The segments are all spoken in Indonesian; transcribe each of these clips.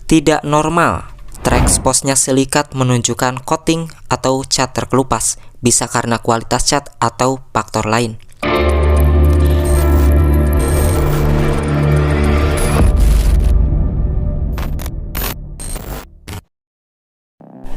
Tidak normal, tereksposnya silikat menunjukkan coating atau cat terkelupas, bisa karena kualitas cat atau faktor lain.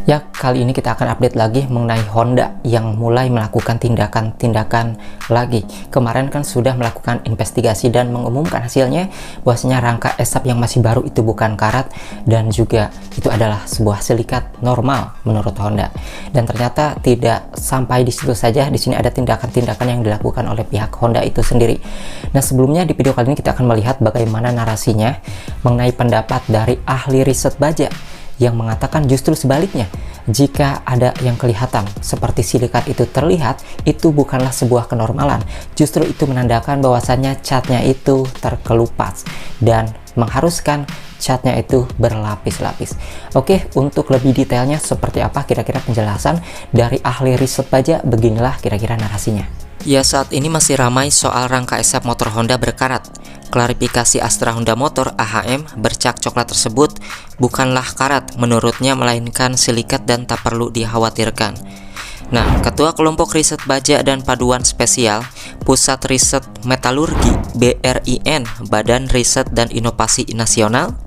Ya, kali ini kita akan update lagi mengenai Honda yang mulai melakukan tindakan-tindakan lagi. Kemarin kan sudah melakukan investigasi dan mengumumkan hasilnya bahwasanya rangka esap yang masih baru itu bukan karat dan juga itu adalah sebuah silikat normal menurut Honda. Dan ternyata tidak sampai di situ saja, di sini ada tindakan-tindakan yang dilakukan oleh pihak Honda itu sendiri. Nah, sebelumnya di video kali ini kita akan melihat bagaimana narasinya mengenai pendapat dari ahli riset baja yang mengatakan justru sebaliknya, jika ada yang kelihatan seperti silikat itu terlihat, itu bukanlah sebuah kenormalan, justru itu menandakan bahwasannya catnya itu terkelupas dan mengharuskan catnya itu berlapis-lapis. Oke, untuk lebih detailnya seperti apa kira-kira penjelasan dari ahli riset baja, beginilah kira-kira narasinya. Ya, saat ini masih ramai soal rangka esap motor Honda berkarat. Klarifikasi Astra Honda Motor AHM bercak coklat tersebut bukanlah karat menurutnya, melainkan silikat dan tak perlu dikhawatirkan. Nah, Ketua Kelompok Riset Baja dan Paduan Spesial Pusat Riset Metalurgi BRIN Badan Riset dan Inovasi Nasional,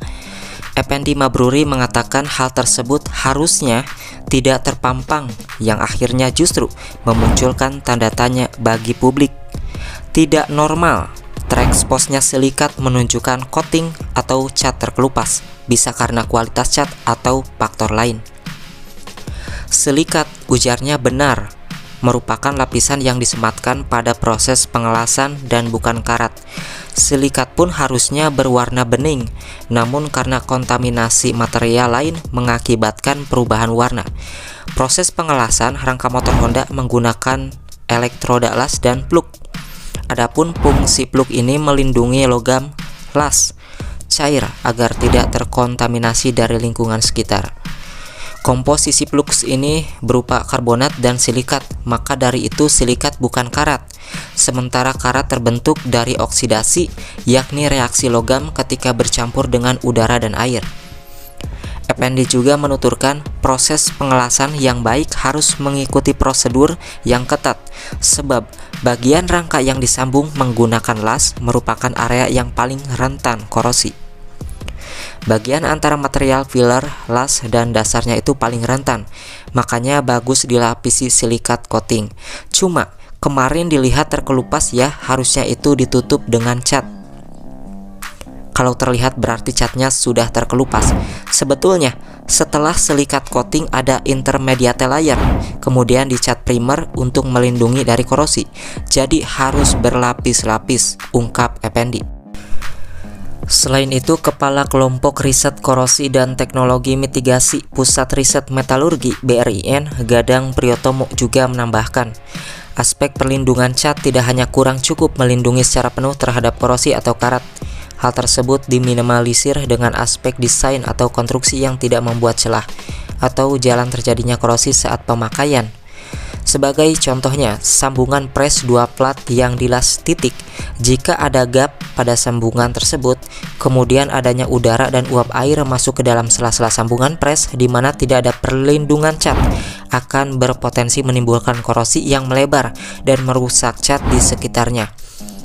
Effendi Mabruri mengatakan hal tersebut harusnya tidak terpampang, yang akhirnya justru memunculkan tanda tanya bagi publik. Tidak normal, tereksposnya silikat menunjukkan coating atau cat terkelupas, bisa karena kualitas cat atau faktor lain. Silikat, ujarnya, benar merupakan lapisan yang disematkan pada proses pengelasan dan bukan karat. Silikat pun harusnya berwarna bening, namun karena kontaminasi material lain mengakibatkan perubahan warna. Proses pengelasan rangka motor Honda menggunakan elektroda las dan plug. Adapun fungsi plug ini melindungi logam las cair agar tidak terkontaminasi dari lingkungan sekitar. Komposisi plug ini berupa karbonat dan silikat, maka dari itu silikat bukan karat. Sementara karat terbentuk dari oksidasi, yakni reaksi logam ketika bercampur dengan udara dan air. Effendi juga menuturkan proses pengelasan yang baik harus mengikuti prosedur yang ketat, sebab bagian rangka yang disambung menggunakan las merupakan area yang paling rentan korosi. Bagian antara material filler, las, dan dasarnya itu paling rentan, makanya bagus dilapisi silikat coating. Cuma kemarin dilihat terkelupas ya, harusnya itu ditutup dengan cat. Kalau terlihat berarti catnya sudah terkelupas. Sebetulnya setelah silikat coating ada intermediate layer, kemudian dicat primer untuk melindungi dari korosi. Jadi harus berlapis-lapis, ungkap Effendi. Selain itu, Kepala Kelompok Riset Korosi dan Teknologi Mitigasi Pusat Riset Metalurgi BRIN Gadang Priyotomo juga menambahkan, aspek perlindungan cat tidak hanya kurang cukup melindungi secara penuh terhadap korosi atau karat. Hal tersebut diminimalisir dengan aspek desain atau konstruksi yang tidak membuat celah atau jalan terjadinya korosi saat pemakaian. Sebagai contohnya, sambungan pres 2 plat yang dilas titik. Jika ada gap pada sambungan tersebut, kemudian adanya udara dan uap air masuk ke dalam sela-sela sambungan pres di mana tidak ada perlindungan cat, akan berpotensi menimbulkan korosi yang melebar dan merusak cat di sekitarnya.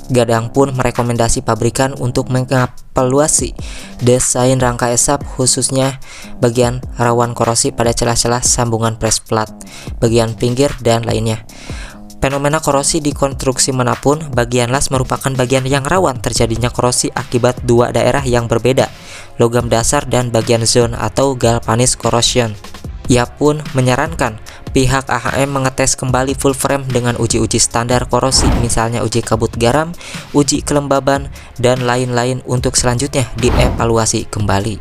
Gadang pun merekomendasi pabrikan untuk mengevaluasi desain rangka esap khususnya bagian rawan korosi pada celah-celah sambungan pres plat, bagian pinggir, dan lainnya. Fenomena korosi di konstruksi manapun, bagian las merupakan bagian yang rawan terjadinya korosi akibat dua daerah yang berbeda, logam dasar dan bagian zone atau galvanis corrosion. Ia pun menyarankan pihak AHM mengetes kembali full frame dengan uji-uji standar korosi, misalnya uji kabut garam, uji kelembaban, dan lain-lain untuk selanjutnya dievaluasi kembali.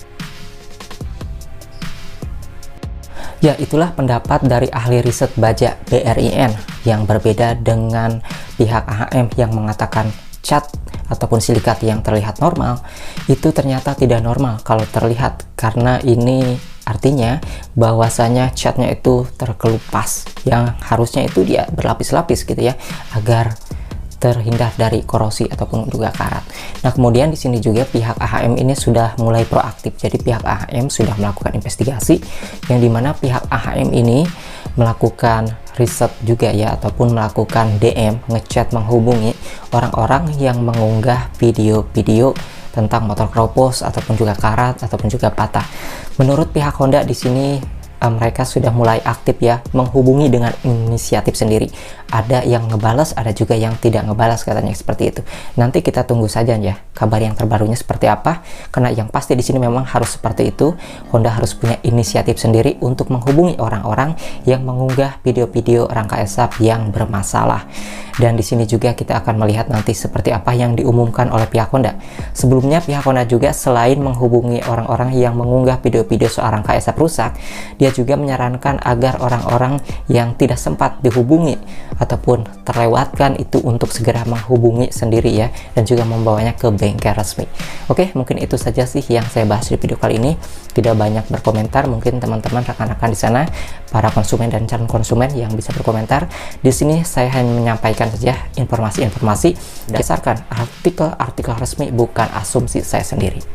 Ya, itulah pendapat dari ahli riset baja BRIN yang berbeda dengan pihak AHM yang mengatakan cat ataupun silikat yang terlihat normal itu ternyata tidak normal kalau terlihat, karena ini artinya bahwasanya catnya itu terkelupas, yang harusnya itu dia berlapis-lapis gitu ya, agar terhindar dari korosi ataupun juga karat. Nah, kemudian di sini juga pihak AHM ini sudah mulai proaktif. Jadi pihak AHM sudah melakukan investigasi, yang dimana pihak AHM ini melakukan riset juga ya, ataupun melakukan DM, ngechat, menghubungi orang-orang yang mengunggah video-video tentang motor keropos ataupun juga karat ataupun juga patah. Menurut pihak Honda di sini mereka sudah mulai aktif ya, menghubungi dengan inisiatif sendiri. Ada yang ngebalas, ada juga yang tidak ngebalas, katanya seperti itu. Nanti kita tunggu saja ya kabar yang terbarunya seperti apa, karena yang pasti di sini memang harus seperti itu. Honda harus punya inisiatif sendiri untuk menghubungi orang-orang yang mengunggah video-video rangka esap yang bermasalah. Dan di sini juga kita akan melihat nanti seperti apa yang diumumkan oleh pihak Honda. Sebelumnya pihak Honda juga selain menghubungi orang-orang yang mengunggah video-video soal rangka esap rusak, dia juga menyarankan agar orang-orang yang tidak sempat dihubungi ataupun terlewatkan itu untuk segera menghubungi sendiri ya, dan juga membawanya ke bengkel resmi. Oke, mungkin itu saja sih yang saya bahas di video kali ini. Tidak banyak berkomentar, mungkin teman-teman rekan-rekan di sana, para konsumen dan calon konsumen yang bisa berkomentar. Di sini saya hanya menyampaikan saja informasi-informasi berdasarkan artikel-artikel resmi, bukan asumsi saya sendiri.